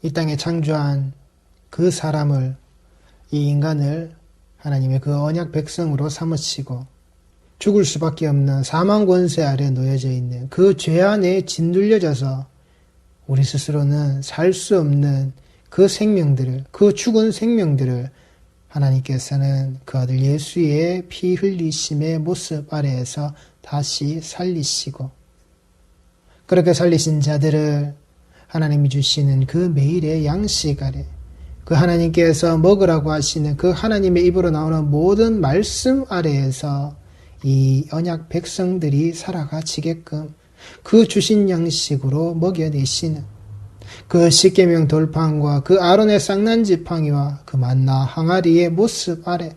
이 땅에 창조한 그 사람을, 이 인간을 하나님의 그 언약 백성으로 삼으시고 죽을 수밖에 없는 사망 권세 아래 놓여져 있는 그 죄 안에 짓눌려져서 우리 스스로는 살 수 없는 그 생명들을, 그 죽은 생명들을 하나님께서는 그 아들 예수의 피 흘리심의 모습 아래에서 다시 살리시고, 그렇게 살리신 자들을 하나님이 주시는 그 매일의 양식 아래, 그 하나님께서 먹으라고 하시는 그 하나님의 입으로 나오는 모든 말씀 아래에서 이 언약 백성들이 살아가지게끔 그 주신 양식으로 먹여내시는 그 십계명 돌판과 그 아론의 쌍난 지팡이와 그 만나 항아리의 모습 아래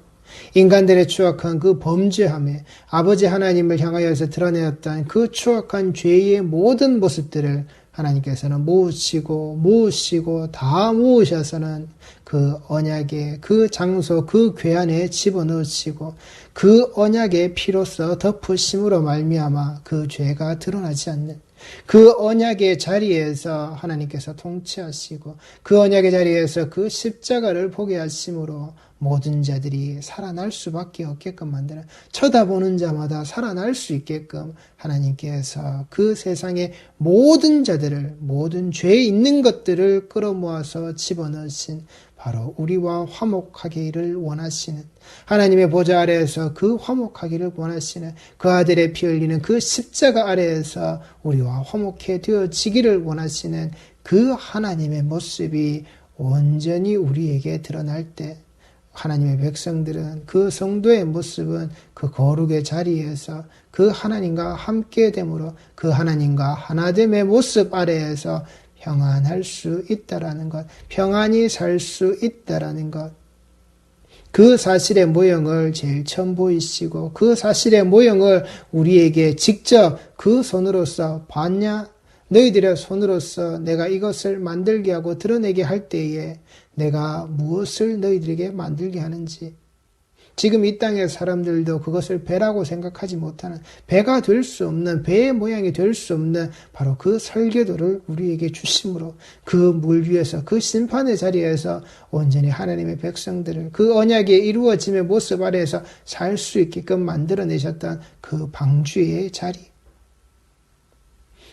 인간들의 추악한 그 범죄함에 아버지 하나님을 향하여서 드러내었던 그 추악한 죄의 모든 모습들을 하나님께서는 모으시고 다 모으셔서는 그 언약의 그 장소 그 궤안에 집어넣으시고 그 언약의 피로써 덮으심으로 말미암아 그 죄가 드러나지 않는 그 언약의 자리에서 하나님께서 통치하시고 그 언약의 자리에서 그 십자가를 보게 하심으로 모든 자들이 살아날 수밖에 없게끔 만드는, 쳐다보는 자마다 살아날 수 있게끔 하나님께서 그 세상의 모든 자들을, 모든 죄 있는 것들을 끌어모아서 집어넣으신 바로 우리와 화목하기를 원하시는, 하나님의 보좌 아래에서 그 화목하기를 원하시는, 그 아들의 피 흘리는 그 십자가 아래에서 우리와 화목해 되어지기를 원하시는 그 하나님의 모습이 온전히 우리에게 드러날 때 하나님의 백성들은, 그 성도의 모습은 그 거룩의 자리에서 그 하나님과 함께 됨으로 그 하나님과 하나됨의 모습 아래에서 평안할 수 있다라는 것, 평안히 살 수 있다라는 것, 그 사실의 모형을 제일 처음 보이시고 그 사실의 모형을 우리에게 직접 그 손으로서 봤냐? 너희들의 손으로서 내가 이것을 만들게 하고 드러내게 할 때에 내가 무엇을 너희들에게 만들게 하는지, 지금 이 땅의 사람들도 그것을 배라고 생각하지 못하는, 배가 될 수 없는, 배의 모양이 될 수 없는 바로 그 설계도를 우리에게 주심으로 그 물 위에서, 그 심판의 자리에서 온전히 하나님의 백성들을 그 언약의 이루어짐의 모습 아래에서 살 수 있게끔 만들어내셨던 그 방주의 자리,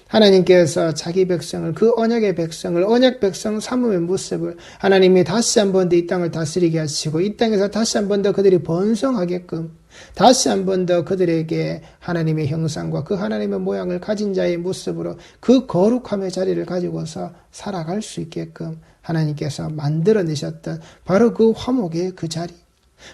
하나님께서 자기 백성을, 그 언약의 백성을, 언약 백성 삼음의 모습을 하나님이 다시 한 번 더 이 땅을 다스리게 하시고 이 땅에서 다시 한 번 더 그들이 번성하게끔, 다시 한 번 더 그들에게 하나님의 형상과 그 하나님의 모양을 가진 자의 모습으로 그 거룩함의 자리를 가지고서 살아갈 수 있게끔 하나님께서 만들어내셨던 바로 그 화목의 그 자리,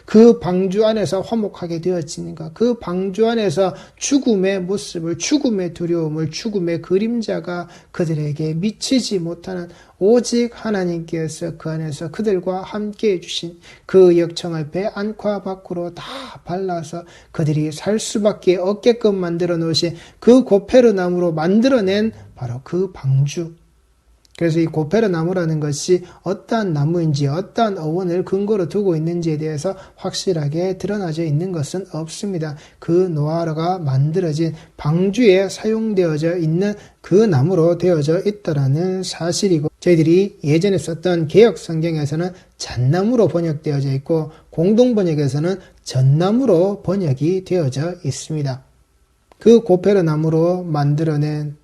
그 방주 안에서 화목하게 되어지는 것, 그 방주 안에서 죽음의 모습을, 죽음의 두려움을, 죽음의 그림자가 그들에게 미치지 못하는, 오직 하나님께서 그 안에서 그들과 함께 해주신 그 역청을 배 안과 밖으로 다 발라서 그들이 살 수밖에 없게끔 만들어 놓으신 그 고페르 나무로 만들어낸 바로 그 방주. 그래서 이 고페르 나무라는 것이 어떠한 나무인지, 어떠한 어원을 근거로 두고 있는지에 대해서 확실하게 드러나져 있는 것은 없습니다. 그 노아가 만들어진 방주에 사용되어져 있는 그 나무로 되어져 있다라는 사실이고, 저희들이 예전에 썼던 개역 성경에서는 잣나무로 번역되어져 있고 공동 번역에서는 전나무로 번역이 되어져 있습니다. 그 고페르 나무로 만들어낸,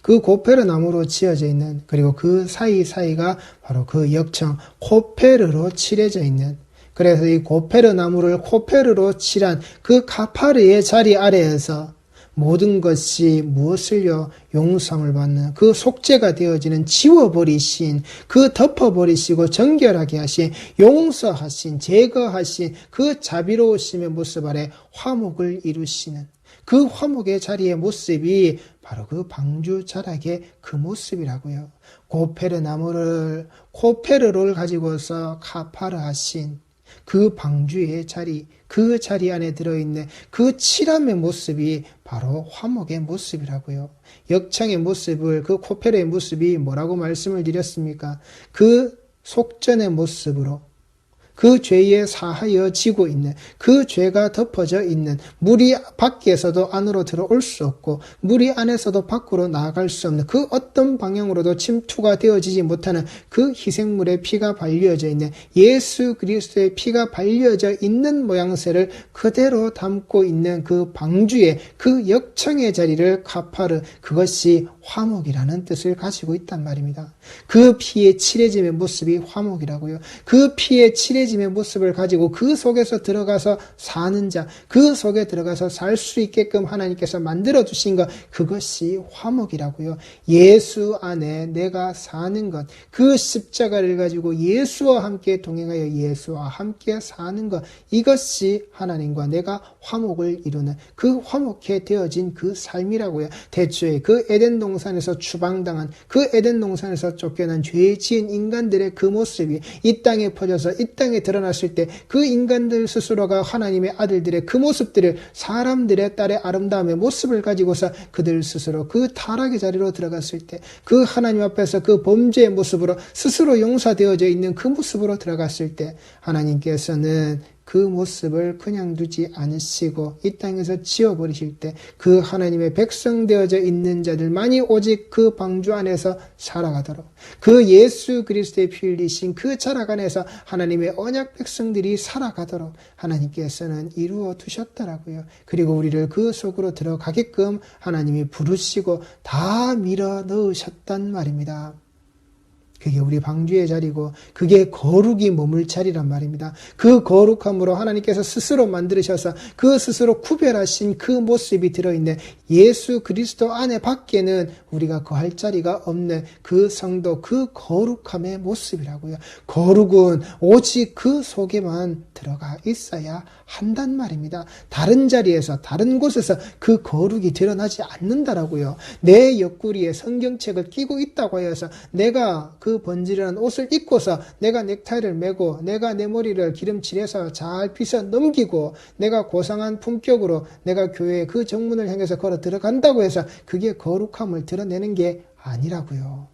그 고페르 나무로 지어져 있는, 그리고 그 사이사이가 바로 그 역청 코페르로 칠해져 있는, 그래서 이 고페르 나무를 코페르로 칠한 그 카파르의 자리 아래에서 모든 것이 무엇을요? 용서함을 받는, 그 속죄가 되어지는, 지워버리신, 그 덮어버리시고 정결하게 하신, 용서하신, 제거하신 그 자비로우심의 모습 아래 화목을 이루시는 그 화목의 자리의 모습이 바로 그 방주 자락의 그 모습이라고요. 고페르 나무를, 코페르를 가지고서 카파르 하신 그 방주의 자리, 그 자리 안에 들어있는 그 칠함의 모습이 바로 화목의 모습이라고요. 역청의 모습을, 그 코페르의 모습이 뭐라고 말씀을 드렸습니까? 그 속전의 모습으로, 그 죄에 사하여지고 있는, 그 죄가 덮어져 있는, 물이 밖에서도 안으로 들어올 수 없고 물이 안에서도 밖으로 나아갈 수 없는, 그 어떤 방향으로도 침투가 되어지지 못하는 그 희생물의 피가 발려져 있는, 예수 그리스도의 피가 발려져 있는 모양새를 그대로 담고 있는 그 방주의, 그 역청의 자리를 카파르, 그것이 화목이라는 뜻을 가지고 있단 말입니다. 그 피의 칠해짐의 모습이 화목이라고요. 그 피의 칠해짐의 모습을 가지고 그 속에서 들어가서 사는 자, 그 속에 들어가서 살 수 있게끔 하나님께서 만들어 주신 것, 그것이 화목이라고요. 예수 안에 내가 사는 것, 그 십자가를 가지고 예수와 함께 동행하여 예수와 함께 사는 것, 이것이 하나님과 내가 화목을 이루는, 그 화목해 되어진 그 삶이라고요. 대초에 그 에덴 동산에서 추방당한, 그 에덴 동산에서 쫓겨난 죄 지은 인간들의 그 모습이 이 땅에 퍼져서 이 땅에 드러났을 때, 그 인간들 스스로가 하나님의 아들들의 그 모습들을, 사람들의 딸의 아름다움의 모습을 가지고서 그들 스스로 그 타락의 자리로 들어갔을 때, 그 하나님 앞에서 그 범죄의 모습으로 스스로 용서되어져 있는 그 모습으로 들어갔을 때, 하나님께서는 그 모습을 그냥 두지 않으시고 이 땅에서 지워버리실 때, 그 하나님의 백성 되어져 있는 자들만이 오직 그 방주 안에서 살아가도록, 그 예수 그리스도의 피 흘리신 그 자락 안에서 하나님의 언약 백성들이 살아가도록 하나님께서는 이루어 두셨더라고요. 그리고 우리를 그 속으로 들어가게끔 하나님이 부르시고 다 밀어 넣으셨단 말입니다. 그게 우리 방주의 자리고, 그게 거룩이 머물 자리란 말입니다. 그 거룩함으로 하나님께서 스스로 만드셔서 그 스스로 구별하신 그 모습이 들어있는 예수 그리스도 안에 밖에는 우리가 거할 자리가 없는 그 성도, 그 거룩함의 모습이라고요. 거룩은 오직 그 속에만 들어가 있어야 한단 말입니다. 다른 자리에서, 다른 곳에서 그 거룩이 드러나지 않는다라고요. 내 옆구리에 성경책을 끼고 있다고 하여서 내가 그 번지르는 옷을 입고서 내가 넥타이를 매고 내가 내 머리를 기름칠해서 잘 빗어 넘기고 내가 고상한 품격으로 내가 교회의 그 정문을 향해서 걸어 들어간다고 해서 그게 거룩함을 드러내는 게 아니라고요.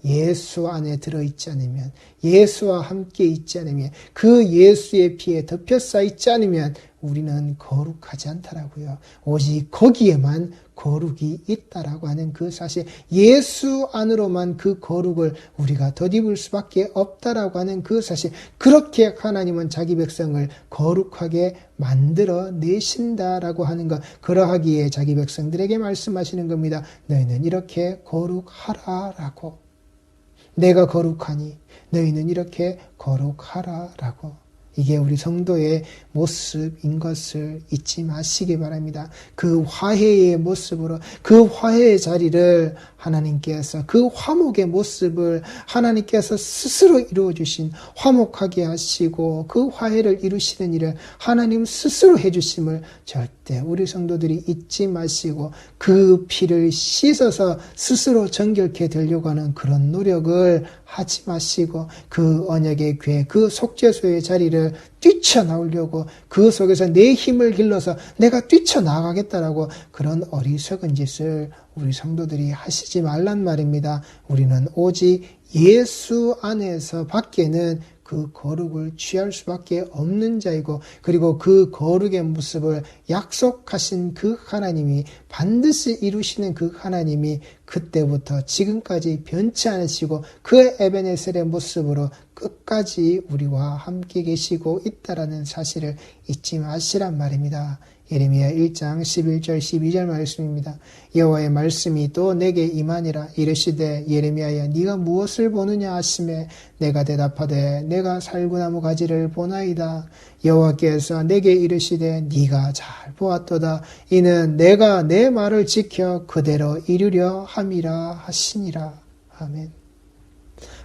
예수 안에 들어있지 않으면, 예수와 함께 있지 않으면, 그 예수의 피에 덮여 쌓이지 않으면 우리는 거룩하지 않다라고요. 오직 거기에만 거룩이 있다라고 하는 그 사실, 예수 안으로만 그 거룩을 우리가 덧입을 수밖에 없다라고 하는 그 사실, 그렇게 하나님은 자기 백성을 거룩하게 만들어 내신다라고 하는 것, 그러하기에 자기 백성들에게 말씀하시는 겁니다. 너희는 이렇게 거룩하라라고. 내가 거룩하니 너희는 이렇게 거룩하라라고. 이게 우리 성도의 모습인 것을 잊지 마시기 바랍니다. 그 화해의 모습으로, 그 화해의 자리를 하나님께서, 그 화목의 모습을 하나님께서 스스로 이루어주신, 화목하게 하시고 그 화해를 이루시는 일을 하나님 스스로 해주심을 절대 우리 성도들이 잊지 마시고, 그 피를 씻어서 스스로 정결케 되려고 하는 그런 노력을 하지 마시고, 그 언약의 궤, 그 속죄소의 자리를 뛰쳐나오려고 그 속에서 내 힘을 길러서 내가 뛰쳐나가겠다라고 그런 어리석은 짓을 우리 성도들이 하시지 말란 말입니다. 우리는 오직 예수 안에서 밖에는 그 거룩을 취할 수밖에 없는 자이고, 그리고 그 거룩의 모습을 약속하신 그 하나님이, 반드시 이루시는 그 하나님이 그때부터 지금까지 변치 않으시고 그 에베네셀의 모습으로 끝까지 우리와 함께 계시고 있다라는 사실을 잊지 마시란 말입니다. 예레미야 1장 11절 12절 말씀입니다. 여호와의 말씀이 또 내게 임하니라. 이르시되 예레미야야 네가 무엇을 보느냐 하시매 내가 대답하되 내가 살구나무 가지를 보나이다. 여호와께서 내게 이르시되 네가 잘 보았도다. 이는 내가 내 말을 지켜 그대로 이루려 함이라 하시니라. 아멘.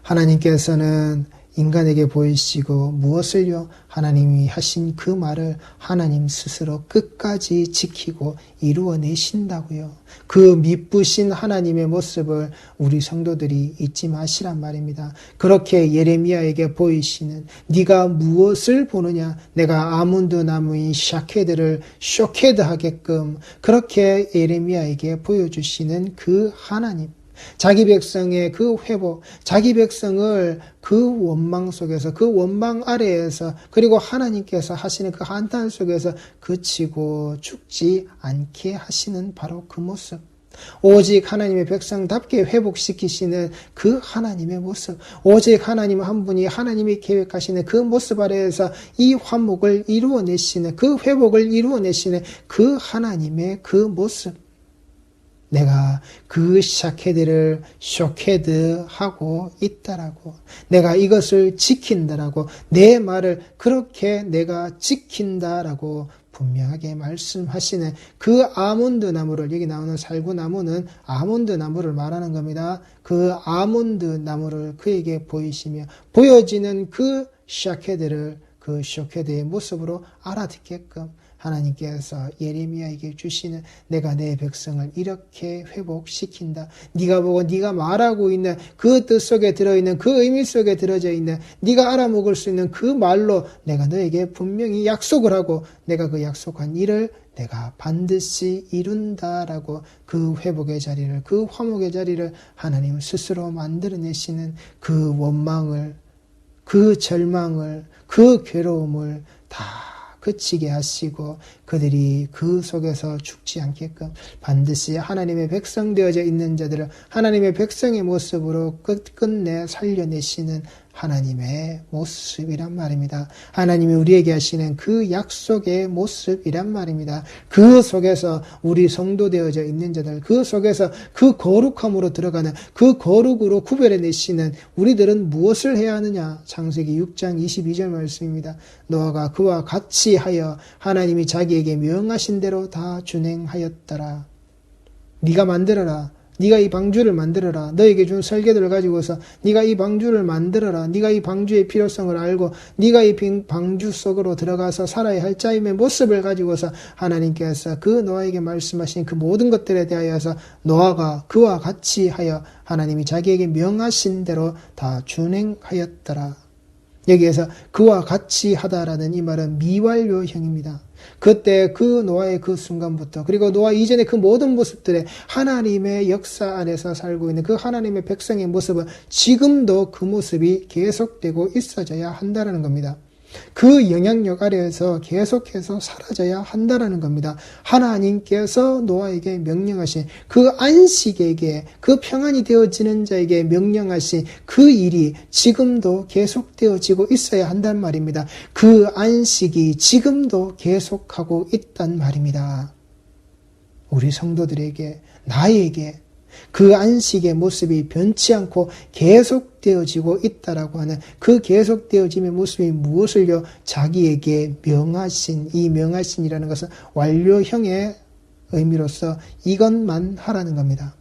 하나님께서는 인간에게 보이시고 무엇을요? 하나님이 하신 그 말을 하나님 스스로 끝까지 지키고 이루어내신다고요. 그 미쁘신 하나님의 모습을 우리 성도들이 잊지 마시란 말입니다. 그렇게 예레미야에게 보이시는, 네가 무엇을 보느냐? 내가 아몬드 나무인 샤케드를 쇼케드 하게끔 그렇게 예레미야에게 보여주시는 그 하나님, 자기 백성의 그 회복, 자기 백성을 그 원망 속에서, 그 원망 아래에서, 그리고 하나님께서 하시는 그 한탄 속에서 그치고 죽지 않게 하시는 바로 그 모습. 오직 하나님의 백성답게 회복시키시는 그 하나님의 모습, 오직 하나님 한 분이 하나님이 계획하시는 그 모습 아래에서 이 화목을 이루어내시는, 그 회복을 이루어내시는 그 하나님의 그 모습. 내가 그 샤케드를 쇼케드하고 있다라고, 내가 이것을 지킨다라고, 내 말을 그렇게 내가 지킨다라고 분명하게 말씀하시는 그 아몬드 나무를, 여기 나오는 살구나무는 아몬드 나무를 말하는 겁니다. 그 아몬드 나무를 그에게 보이시며 보여지는 그 샤케드를 그 쇼케드의 모습으로 알아듣게끔 하나님께서 예레미야에게 주시는, 내가 내 백성을 이렇게 회복시킨다. 네가 보고 네가 말하고 있는 그 뜻 속에 들어있는, 그 의미 속에 들어져 있는, 네가 알아먹을 수 있는 그 말로 내가 너에게 분명히 약속을 하고 내가 그 약속한 일을 내가 반드시 이룬다라고, 그 회복의 자리를, 그 화목의 자리를 하나님 스스로 만들어내시는 그 원망을, 그 절망을, 그 괴로움을 다 그치게 하시고 그들이 그 속에서 죽지 않게끔 반드시 하나님의 백성 되어져 있는 자들을 하나님의 백성의 모습으로 끝끝내 살려내시는 하나님의 모습이란 말입니다. 하나님이 우리에게 하시는 그 약속의 모습이란 말입니다. 그 속에서 우리 성도 되어져 있는 자들, 그 속에서 그 거룩함으로 들어가는, 그 거룩으로 구별해내시는 우리들은 무엇을 해야 하느냐? 창세기 6장 22절 말씀입니다. 노아가 그와 같이 하여 하나님이 자기에게 명하신 대로 다 준행하였더라. 네가 만들어라. 네가 이 방주를 만들어라. 너에게 준 설계도를 가지고서 네가 이 방주를 만들어라. 네가 이 방주의 필요성을 알고 네가 이 방주 속으로 들어가서 살아야 할 자임의 모습을 가지고서 하나님께서 그 노아에게 말씀하신 그 모든 것들에 대하여서 노아가 그와 같이 하여 하나님이 자기에게 명하신 대로 다 준행하였더라. 여기에서 그와 같이 하다라는 이 말은 미완료형입니다. 그때 그 노아의 그 순간부터, 그리고 노아 이전의 그 모든 모습들에 하나님의 역사 안에서 살고 있는 그 하나님의 백성의 모습은 지금도 그 모습이 계속되고 있어져야 한다는 겁니다. 그 영향력 아래에서 계속해서 사라져야 한다는 겁니다. 하나님께서 노아에게 명령하신 그 안식에게, 그 평안이 되어지는 자에게 명령하신 그 일이 지금도 계속되어지고 있어야 한단 말입니다. 그 안식이 지금도 계속하고 있단 말입니다. 우리 성도들에게, 나에게 그 안식의 모습이 변치 않고 계속되어지고 있다라고 하는 그 계속되어짐의 모습이 무엇을요? 자기에게 명하신, 이 명하신이라는 것은 완료형의 의미로서 이것만 하라는 겁니다.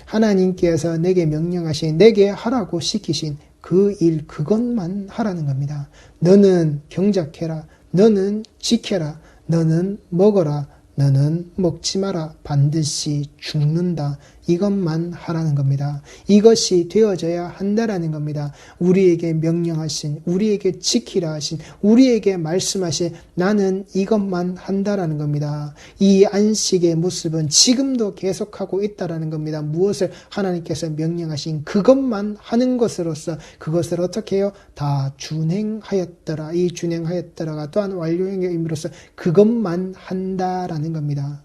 하나님께서 내게 명령하신, 내게 하라고 시키신 그 일, 그것만 하라는 겁니다. 너는 경작해라. 너는 지켜라. 너는 먹어라. 너는 먹지 마라. 반드시 죽는다. 이것만 하라는 겁니다. 이것이 되어져야 한다라는 겁니다. 우리에게 명령하신, 우리에게 지키라 하신, 우리에게 말씀하신 나는 이것만 한다라는 겁니다. 이 안식의 모습은 지금도 계속하고 있다라는 겁니다. 무엇을 하나님께서 명령하신 그것만 하는 것으로서 그것을 어떻게 해요? 다 준행하였더라. 이 준행하였더라가 또한 완료형의 의미로서 그것만 한다라는 겁니다.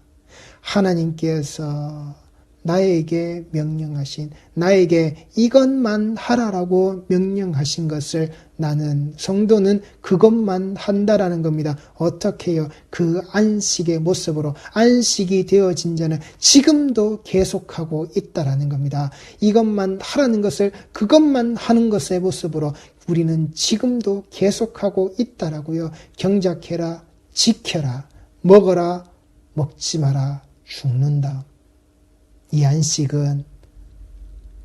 하나님께서 나에게 명령하신, 나에게 이것만 하라라고 명령하신 것을 나는, 성도는 그것만 한다라는 겁니다. 어떻게 해요? 그 안식의 모습으로, 안식이 되어진 자는 지금도 계속하고 있다라는 겁니다. 이것만 하라는 것을, 그것만 하는 것의 모습으로 우리는 지금도 계속하고 있다라고요. 경작해라, 지켜라, 먹어라, 먹지 마라, 죽는다. 이 안식은,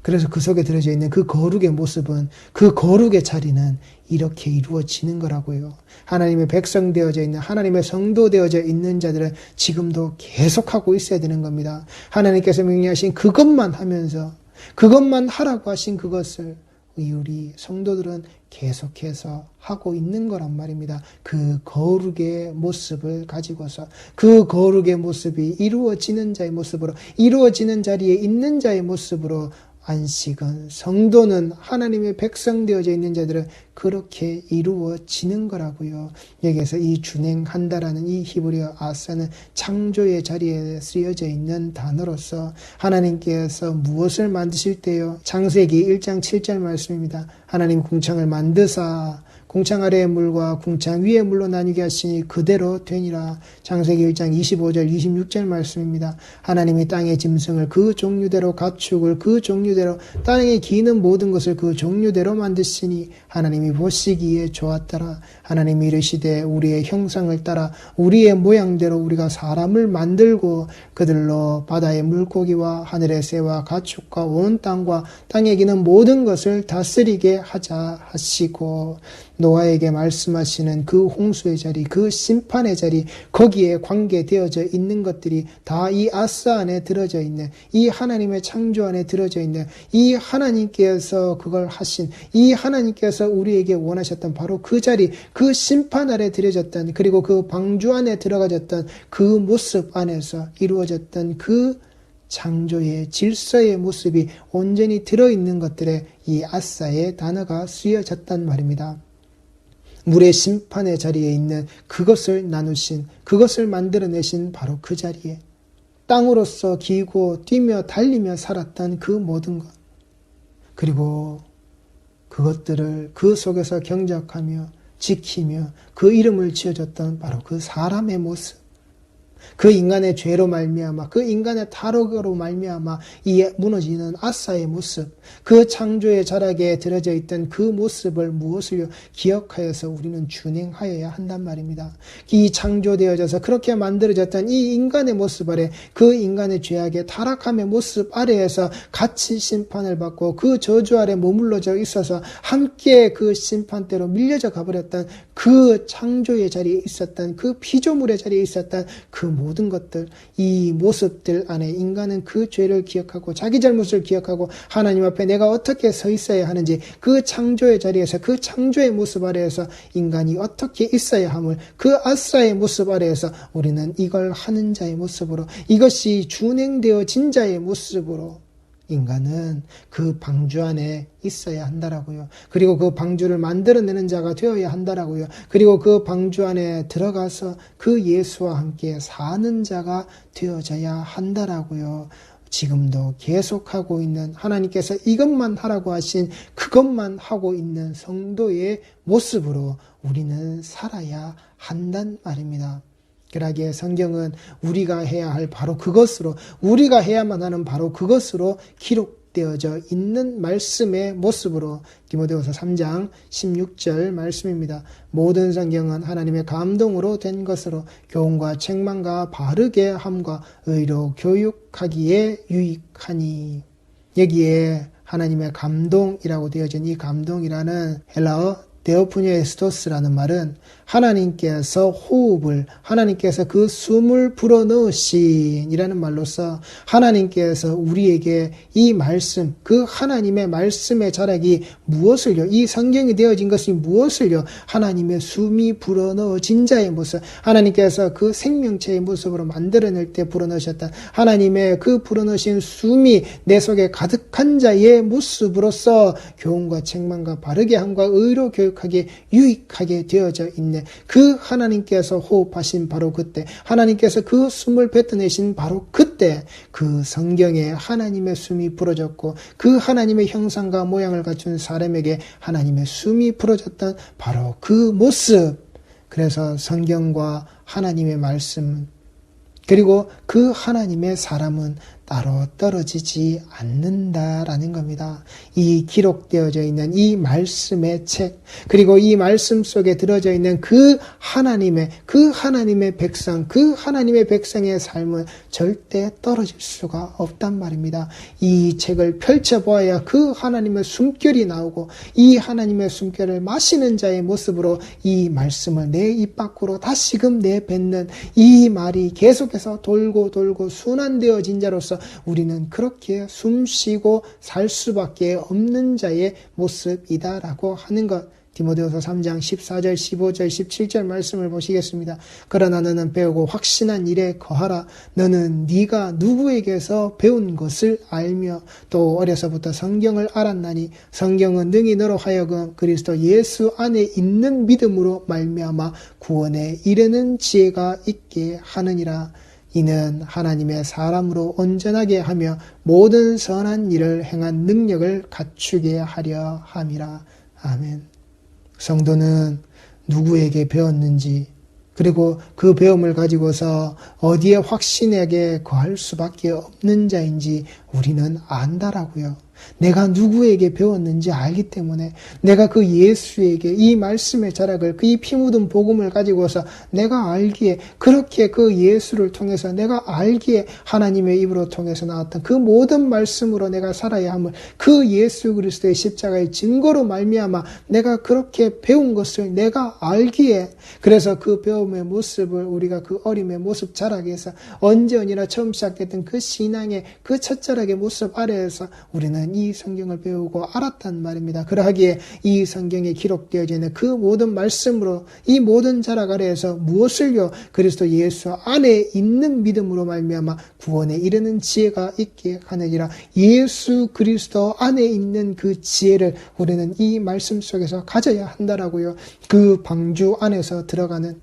그래서 그 속에 들어져 있는 그 거룩의 모습은, 그 거룩의 자리는 이렇게 이루어지는 거라고요. 하나님의 백성 되어져 있는, 하나님의 성도 되어져 있는 자들은 지금도 계속하고 있어야 되는 겁니다. 하나님께서 명령하신 그것만 하면서, 그것만 하라고 하신 그것을 우리 성도들은 계속해서 하고 있는 거란 말입니다. 그 거룩의 모습을 가지고서 그 거룩의 모습이 이루어지는 자의 모습으로 이루어지는 자리에 있는 자의 모습으로 안식은 성도는 하나님의 백성 되어져 있는 자들은 그렇게 이루어지는 거라고요. 여기에서 이 준행한다라는 이 히브리어 아사는 창조의 자리에 쓰여져 있는 단어로서 하나님께서 무엇을 만드실 때요? 창세기 1장 7절 말씀입니다. 하나님 궁창을 만드사 궁창 아래의 물과 궁창 위의 물로 나뉘게 하시니 그대로 되니라. 창세기 1장 25절 26절 말씀입니다. 하나님이 땅의 짐승을 그 종류대로 가축을 그 종류대로 땅에 기는 모든 것을 그 종류대로 만드시니 하나님이 보시기에 좋았더라. 하나님이 이르시되 우리의 형상을 따라 우리의 모양대로 우리가 사람을 만들고 그들로 바다의 물고기와 하늘의 새와 가축과 온 땅과 땅에 기는 모든 것을 다스리게 하자 하시고 노아에게 말씀하시는 그 홍수의 자리, 그 심판의 자리, 거기에 관계되어져 있는 것들이 다 이 아사 안에 들어져 있는, 이 하나님의 창조 안에 들어져 있는, 이 하나님께서 그걸 하신, 이 하나님께서 우리에게 원하셨던 바로 그 자리, 그 심판 아래 들여졌던, 그리고 그 방주 안에 들어가졌던 그 모습 안에서 이루어졌던 그 창조의 질서의 모습이 온전히 들어있는 것들에 이 아사의 단어가 쓰여졌단 말입니다. 물의 심판의 자리에 있는 그것을 나누신, 그것을 만들어내신 바로 그 자리에 땅으로서 기고 뛰며 달리며 살았던 그 모든 것, 그리고 그것들을 그 속에서 경작하며 지키며 그 이름을 지어줬던 바로 그 사람의 모습, 그 인간의 죄로 말미암아 그 인간의 타락으로 말미암아 이 무너지는 아사의 모습, 그 창조의 자락에 들어져 있던 그 모습을 무엇을 기억하여서 우리는 준행하여야 한단 말입니다. 이 창조되어져서 그렇게 만들어졌던 이 인간의 모습 아래, 그 인간의 죄악의 타락함의 모습 아래에서 같이 심판을 받고 그 저주 아래 머물러져 있어서 함께 그 심판대로 밀려져 가버렸던 그 창조의 자리에 있었던, 그 피조물의 자리에 있었던 그 모든 것들, 이 모습들 안에 인간은 그 죄를 기억하고 자기 잘못을 기억하고 하나님 앞에 내가 어떻게 서 있어야 하는지, 그 창조의 자리에서 그 창조의 모습 아래에서 인간이 어떻게 있어야 함을, 그 아사의 모습 아래에서 우리는 이걸 하는 자의 모습으로, 이것이 준행되어진 자의 모습으로 인간은 그 방주 안에 있어야 한다라고요. 그리고 그 방주를 만들어내는 자가 되어야 한다라고요. 그리고 그 방주 안에 들어가서 그 예수와 함께 사는 자가 되어져야 한다라고요. 지금도 계속하고 있는, 하나님께서 이것만 하라고 하신 그것만 하고 있는 성도의 모습으로 우리는 살아야 한단 말입니다. 그러기에 성경은 우리가 해야 할 바로 그것으로, 우리가 해야만 하는 바로 그것으로 기록되어져 있는 말씀의 모습으로, 디모데후서 3장 16절 말씀입니다. 모든 성경은 하나님의 감동으로 된 것으로 교훈과 책망과 바르게 함과 의로 교육하기에 유익하니. 여기에 하나님의 감동이라고 되어진 이 감동이라는 헬라어 데오프니에스토스라는 말은 하나님께서 호흡을, 하나님께서 그 숨을 불어넣으신 이라는 말로서 하나님께서 우리에게 이 말씀, 그 하나님의 말씀의 자락이 무엇을요? 이 성경이 되어진 것이 무엇을요? 하나님의 숨이 불어넣어진 자의 모습, 하나님께서 그 생명체의 모습으로 만들어낼 때 불어넣으셨던 하나님의 그 불어넣으신 숨이 내 속에 가득한 자의 모습으로서 교훈과 책망과 바르게 함과 의로 교육하기에 유익하게 되어져 있는 그 하나님께서 호흡하신 바로 그때, 하나님께서 그 숨을 뱉어내신 바로 그때 그 성경에 하나님의 숨이 불어졌고 그 하나님의 형상과 모양을 갖춘 사람에게 하나님의 숨이 불어졌던 바로 그 모습. 그래서 성경과 하나님의 말씀, 그리고 그 하나님의 사람은 따로 떨어지지 않는다라는 겁니다. 이 기록되어져 있는 이 말씀의 책, 그리고 이 말씀 속에 들어져 있는 그 하나님의 백성, 그 하나님의 백성의 삶은 절대 떨어질 수가 없단 말입니다. 이 책을 펼쳐보아야 그 하나님의 숨결이 나오고 이 하나님의 숨결을 마시는 자의 모습으로 이 말씀을 내 입 밖으로 다시금 내뱉는 이 말이 계속해서 돌고 돌고 순환되어진 자로서 가지고서 우리는 그렇게 숨쉬고 살 수밖에 없는 자의 모습이다라고 하는 것. 디모데후서 3장 14절, 15절, 17절 말씀을 보시겠습니다. 그러나 너는 배우고 확신한 일에 거하라. 너는 네가 누구에게서 배운 것을 알며 또 어려서부터 성경을 알았나니 성경은 능히 너로 하여금 그리스도 예수 안에 있는 믿음으로 말미암아 구원에 이르는 지혜가 있게 하느니라. 이는 하나님의 사람으로 온전하게 하며 모든 선한 일을 행한 능력을 갖추게 하려 함이라. 아멘. 성도는 누구에게 배웠는지, 그리고 그 배움을 가지고서 어디에 확신하게 거할 수밖에 없는 자인지 우리는 안다라고요. 내가 누구에게 배웠는지 알기 때문에 내가 그 예수에게 이 말씀의 자락을, 그 이 피 묻은 복음을 가지고서 내가 알기에, 그렇게 그 예수를 통해서 내가 알기에 하나님의 입으로 통해서 나왔던 그 모든 말씀으로 내가 살아야 함을 그 예수 그리스도의 십자가의 증거로 말미암아 내가 그렇게 배운 것을 내가 알기에, 그래서 그 배움의 모습을 우리가 그 어림의 모습 자락에서 언제 어디나 처음 시작됐던 그 신앙의 그 첫자락의 모습 아래에서 우리는 이 성경을 배우고 알았단 말입니다. 그러하기에 이 성경에 기록되어져 있는 그 모든 말씀으로 이 모든 자락 아래에서 무엇을요? 그리스도 예수 안에 있는 믿음으로 말미암아 구원에 이르는 지혜가 있게 하느니라. 예수 그리스도 안에 있는 그 지혜를 우리는 이 말씀 속에서 가져야 한다라고요. 그 방주 안에서 들어가는,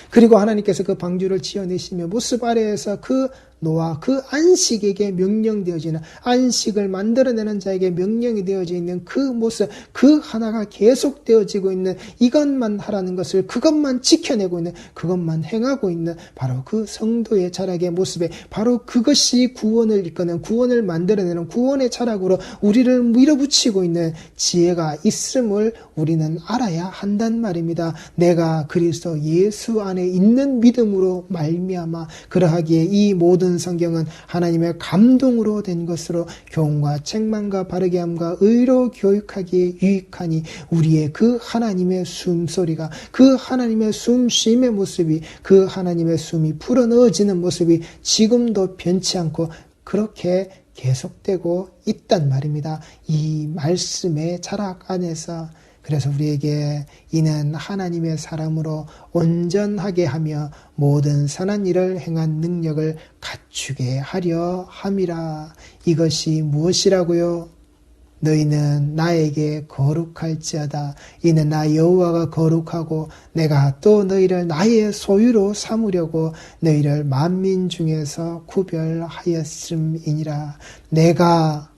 그리고 하나님께서 그 방주를 지어내시며 모습 아래에서 그 노아, 그 안식에게 명령되어지는, 안식을 만들어내는 자에게 명령이 되어져 있는 그 모습, 그 하나가 계속되어지고 있는, 이것만 하라는 것을 그것만 지켜내고 있는, 그것만 행하고 있는 바로 그 성도의 자락의 모습에, 바로 그것이 구원을 이끄는, 구원을 만들어내는 구원의 자락으로 우리를 밀어붙이고 있는 지혜가 있음을 우리는 알아야 한단 말입니다. 내가 그리스도 예수 안에 있는 믿음으로 말미암아 그러하기에 이 모든 성경은 하나님의 감동으로 된 것으로 교훈과 책망과 바르게 함과 의로 교육하기에 유익하니 우리의 그 하나님의 숨소리가, 그 하나님의 숨쉼의 모습이, 그 하나님의 숨이 불어넣어지는 모습이 지금도 변치 않고 그렇게 계속되고 있단 말입니다. 이 말씀의 자락 안에서. 그래서 우리에게 이는 하나님의 사람으로 온전하게 하며 모든 선한 일을 행한 능력을 갖추게 하려 함이라. 이것이 무엇이라고요? 너희는 나에게 거룩할지어다. 이는 나 여호와가 거룩하고 내가 또 너희를 나의 소유로 삼으려고 너희를 만민 중에서 구별하였음이니라. 내가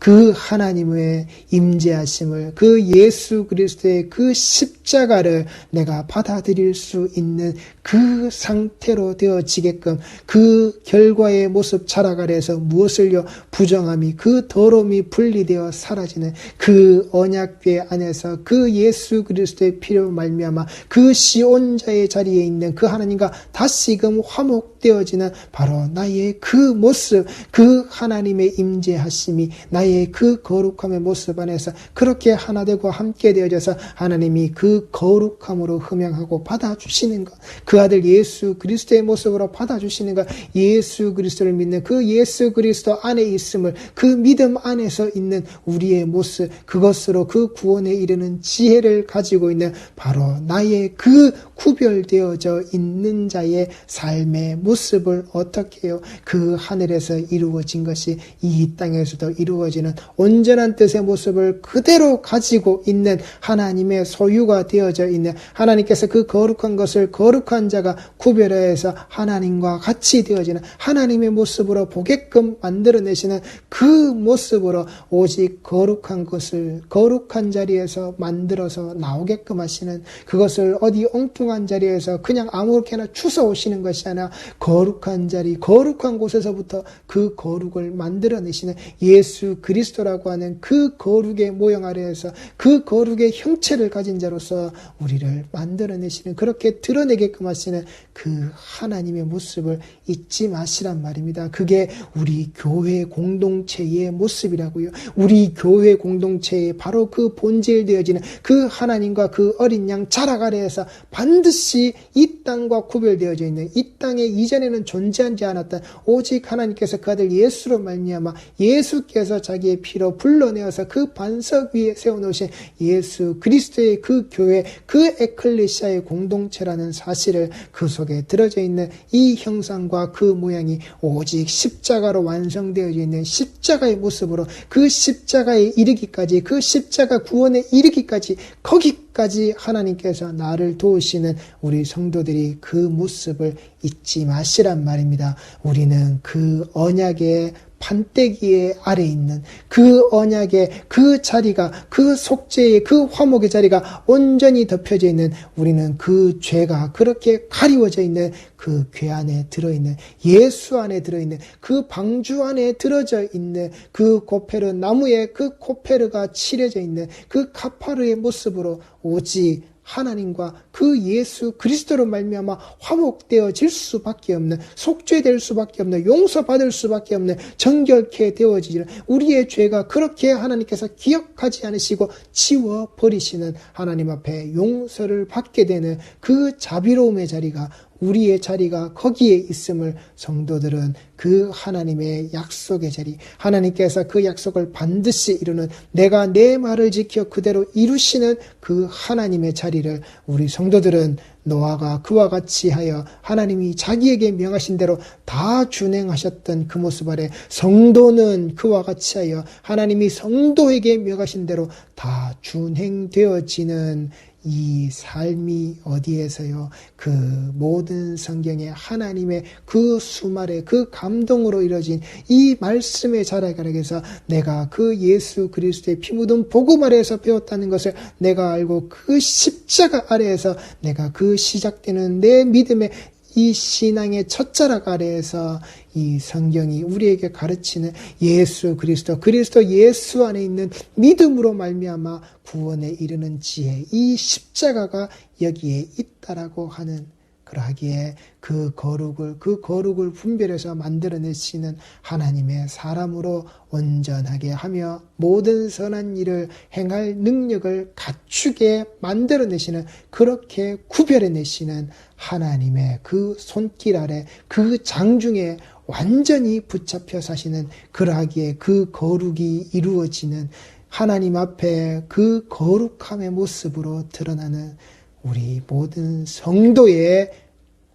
그 하나님의 임재하심을, 그 예수 그리스도의 그 십자가를 내가 받아들일 수 있는 그 상태로 되어지게끔 그 결과의 모습 자락 아래에서 무엇을요? 부정함이, 그 더러움이 분리되어 사라지는 그 언약궤 안에서 그 예수 그리스도의 피로 말미암아 그 시온자의 자리에 있는 그 하나님과 다시금 화목되어지는 바로 나의 그 모습, 그 하나님의 임재하심이 나의 그 거룩함의 모습 안에서 그렇게 하나 되고 함께 되어져서 하나님이 그 거룩함으로 흠양하고 받아주시는 것, 그 아들 예수 그리스도의 모습으로 받아주시는 것, 예수 그리스도를 믿는 그 예수 그리스도 안에 있음을, 그 믿음 안에서 있는 우리의 모습, 그것으로 그 구원에 이르는 지혜를 가지고 있는 바로 나의 그 구별되어져 있는 자의 삶의 모습을 어떻게 해요? 그 하늘에서 이루어진 것이 이 땅에서도 이루어지는 온전한 뜻의 모습을 그대로 가지고 있는 하나님의 소유가 되어져 있는, 하나님께서 그 거룩한 것을 거룩한 자가 구별해서 하나님과 같이 되어지는 하나님의 모습으로 보게끔 만들어내시는 그 모습으로 오직 거룩한 것을 거룩한 자리에서 만들어서 나오게끔 하시는, 그것을 어디 엉뚱한 자리에서 그냥 아무렇게나 주워오시는 것이 아니라 거룩한 자리, 거룩한 곳에서부터 그 거룩을 만들어내시는 예수 그리스도라고 하는 그 거룩의 모형 아래에서 그 거룩의 형체를 가진 자로서 우리를 만들어내시는, 그렇게 드러내게끔 하시는 그 하나님의 모습을 잊지 마시란 말입니다. 그게 우리 교회 공동체의 모습이라고요. 우리 교회 공동체의 바로 그 본질되어지는 그 하나님과 그 어린 양 자락 아래에서 반드시 이 땅과 구별되어져 있는, 이 땅에 이전에는 존재하지 않았던 오직 하나님께서 그 아들 예수로 말미암아 예수께서 자기의 피로 불러내어서 그 반석 위에 세워놓으신 예수 그리스도의 그 교회, 그 에클레시아의 공동체라는 사실을 그 속에 들어져 있는 이 형상과 그 모양이 오직 십자가로 완성되어져 있는 십자가의 모습으로, 그 십자가에 이르기까지, 그 십자가 구원에 이르기까지, 거기까지 하나님께서 나를 도우시는 우리 성도들이 그 모습을 잊지 마시란 말입니다. 우리는 그 언약의 판때기의 아래 있는 그 언약의 그 자리가, 그 속죄의 그 화목의 자리가 온전히 덮여져 있는, 우리는 그 죄가 그렇게 가리워져 있는 그 궤 안에 들어있는, 예수 안에 들어있는, 그 방주 안에 들어져 있는 그 고페르 나무에 그 코페르가 칠해져 있는 그 카파르의 모습으로 오직 하나님과 그 예수 그리스도로 말미암아 화목되어질 수밖에 없는, 속죄될 수밖에 없는, 용서받을 수밖에 없는, 정결케 되어지는 우리의 죄가 그렇게 하나님께서 기억하지 않으시고 지워버리시는 하나님 앞에 용서를 받게 되는 그 자비로움의 자리가, 우리의 자리가 거기에 있음을 성도들은 그 하나님의 약속의 자리, 하나님께서 그 약속을 반드시 이루는, 내가 내 말을 지켜 그대로 이루시는 그 하나님의 자리를 우리 성도들은 노아가 그와 같이 하여 하나님이 자기에게 명하신 대로 다 준행하셨던 그 모습 아래, 성도는 그와 같이 하여 하나님이 성도에게 명하신 대로 다 준행되어지는 이 삶이 어디에서요? 그 모든 성경의 하나님의 그 수말의 그 감동으로 이루어진 이 말씀의 자락에서 내가 그 예수 그리스도의 피 묻은 복음 아래에서 배웠다는 것을 내가 알고, 그 십자가 아래에서 내가 그 시작되는 내 믿음의 이 신앙의 첫자락 아래에서 이 성경이 우리에게 가르치는 예수 그리스도, 그리스도 예수 안에 있는 믿음으로 말미암아 구원에 이르는 지혜, 이 십자가가 여기에 있다라고 하는, 그러하기에 그 거룩을 분별해서 만들어내시는 하나님의 사람으로 온전하게 하며 모든 선한 일을 행할 능력을 갖추게 만들어내시는, 그렇게 구별해내시는 하나님의 그 손길 아래, 그 장중에 완전히 붙잡혀 사시는, 그러하기에 그 거룩이 이루어지는 하나님 앞에 그 거룩함의 모습으로 드러나는 우리 모든 성도의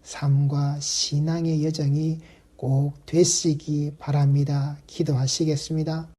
삶과 신앙의 여정이 꼭 되시기 바랍니다. 기도하시겠습니다.